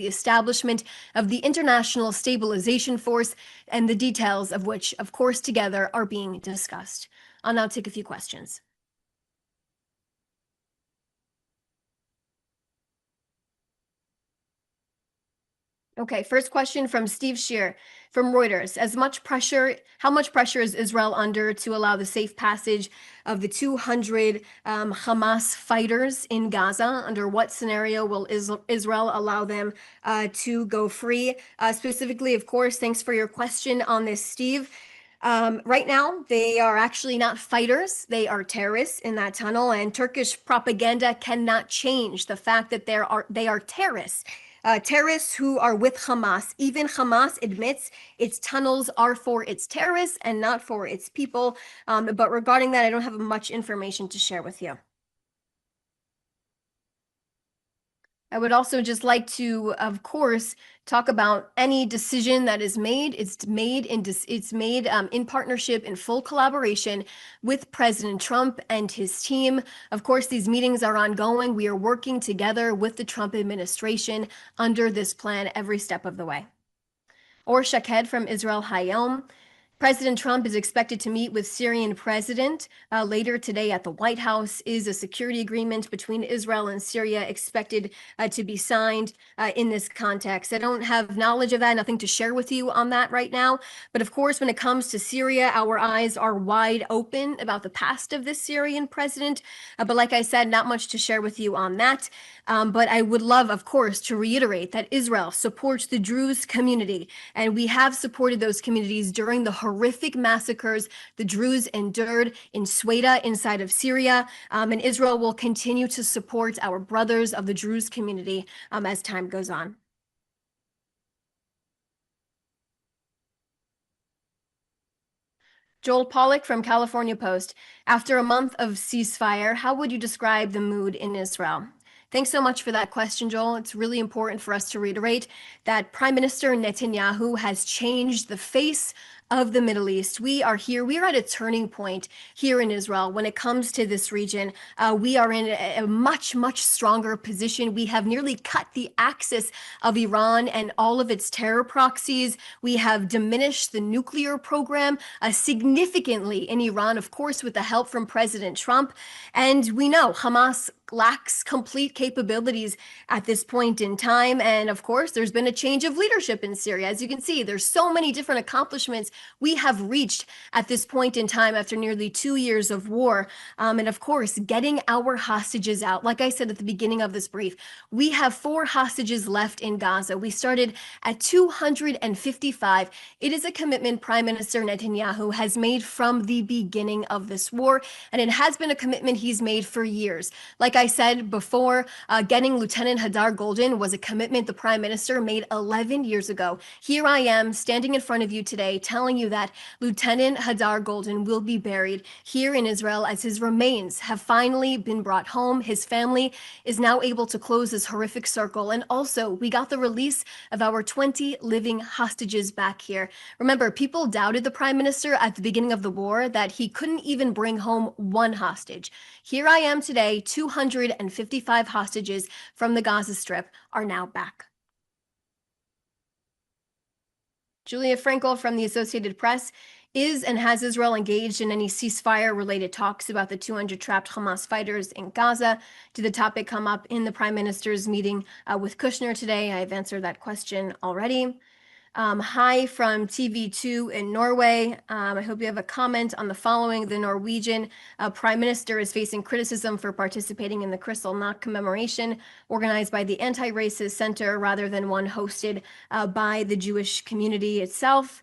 the establishment of the International Stabilization Force, and the details of which, of course, together are being discussed. I'll now take a few questions. Okay, first question from Steve Shear from Reuters. How much pressure is Israel under to allow the safe passage of the 200 Hamas fighters in Gaza? Under what scenario will Israel allow them to go free? Specifically, of course, thanks for your question on this, Steve. Right now, they are actually not fighters. They are terrorists in that tunnel, and Turkish propaganda cannot change the fact that they are terrorists. Terrorists who are with Hamas. Even Hamas admits its tunnels are for its terrorists and not for its people. But regarding that, I don't have much information to share with you. I would also just like to, of course, talk about any decision that is made. It's made in partnership, in full collaboration with President Trump and his team. Of course, these meetings are ongoing. We are working together with the Trump administration under this plan every step of the way. Or Shaked from Israel Hayom. President Trump is expected to meet with Syrian President later today at the White House. Is a security agreement between Israel and Syria expected to be signed in this context? I don't have knowledge of that, nothing to share with you on that right now. But of course, when it comes to Syria, our eyes are wide open about the past of this Syrian president. But like I said, not much to share with you on that. But I would love, of course, to reiterate that Israel supports the Druze community, and we have supported those communities during the horrific massacres the Druze endured in Sweda inside of Syria, and Israel will continue to support our brothers of the Druze community as time goes on. Joel Pollack from California Post. After a month of ceasefire, how would you describe the mood in Israel? Thanks so much for that question, Joel. It's really important for us to reiterate that Prime Minister Netanyahu has changed the face of the Middle East. We are at a turning point here in Israel when it comes to this region. We are in a much, much stronger position. We have nearly cut the axis of Iran and all of its terror proxies. We have diminished the nuclear program significantly in Iran, of course, with the help from President Trump. And we know Hamas lacks complete capabilities at this point in time. And of course, there's been a change of leadership in Syria. As you can see, there's so many different accomplishments we have reached at this point in time after nearly 2 years of war. And of course, getting our hostages out. Like I said at the beginning of this brief, we have 4 hostages left in Gaza. We started at 255. It is a commitment Prime Minister Netanyahu has made from the beginning of this war. And it has been a commitment he's made for years. Like I said before, getting Lieutenant Hadar Golden was a commitment the Prime Minister made 11 years ago. Here I am standing in front of you today telling you that Lieutenant Hadar Golden will be buried here in Israel as his remains have finally been brought home. His family is now able to close this horrific circle. And also, we got the release of our 20 living hostages back here. Remember, people doubted the Prime Minister at the beginning of the war that he couldn't even bring home 1 hostage. Here I am today, 255 hostages from the Gaza Strip are now back. Julia Frankel from the Associated Press. Is and has Israel engaged in any ceasefire-related talks about the 200 trapped Hamas fighters in Gaza? Did the topic come up in the Prime Minister's meeting with Kushner today? I've answered that question already. Hi from TV2 in Norway. I hope you have a comment on the following. The Norwegian Prime Minister is facing criticism for participating in the Kristallnacht commemoration organized by the Anti-Racist Center rather than one hosted by the Jewish community itself.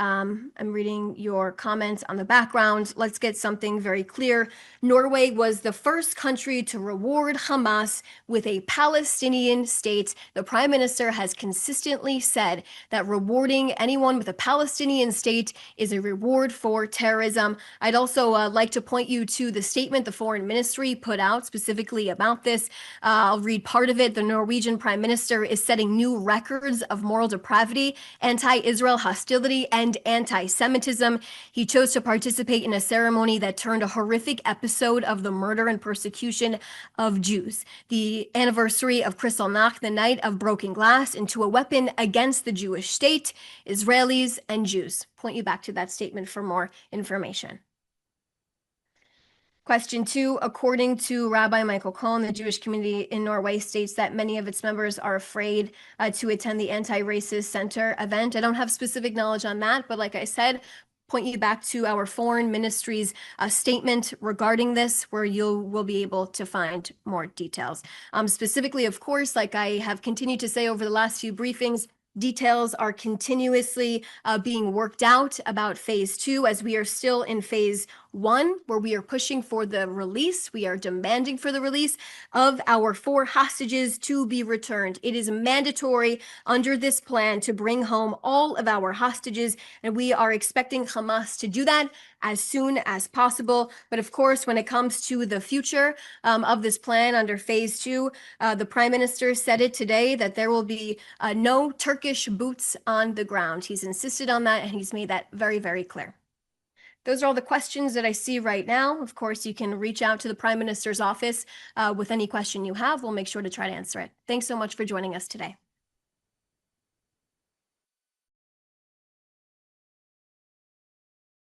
I'm reading your comments on the background. Let's get something very clear. Norway was the first country to reward Hamas with a Palestinian state. The Prime Minister has consistently said that rewarding anyone with a Palestinian state is a reward for terrorism. I'd also like to point you to the statement the Foreign Ministry put out specifically about this. I'll read part of it. The Norwegian Prime Minister is setting new records of moral depravity, anti-Israel hostility, and end anti-Semitism. He chose to participate in a ceremony that turned a horrific episode of the murder and persecution of Jews, the anniversary of Kristallnacht, the night of broken glass, into a weapon against the Jewish state, Israelis, and Jews. Point you back to that statement for more information. Question 2, according to Rabbi Michael Cohen, the Jewish community in Norway states that many of its members are afraid to attend the Anti-Racist Center event. I don't have specific knowledge on that, but like I said, point you back to our foreign ministry's statement regarding this, where you will be able to find more details. Specifically, of course, like I have continued to say over the last few briefings, details are continuously being worked out about phase 2, as we are still in phase 1, where we are pushing for the release. We are demanding for the release of our 4 hostages to be returned. It is mandatory under this plan to bring home all of our hostages, and we are expecting Hamas to do that as soon as possible. But of course, when it comes to the future of this plan under phase 2, the Prime Minister said it today that there will be no Turkish boots on the ground. He's insisted on that, and he's made that very, very clear. Those are all the questions that I see right now. Of course, you can reach out to the Prime Minister's office with any question you have. We'll make sure to try to answer it. Thanks so much for joining us today.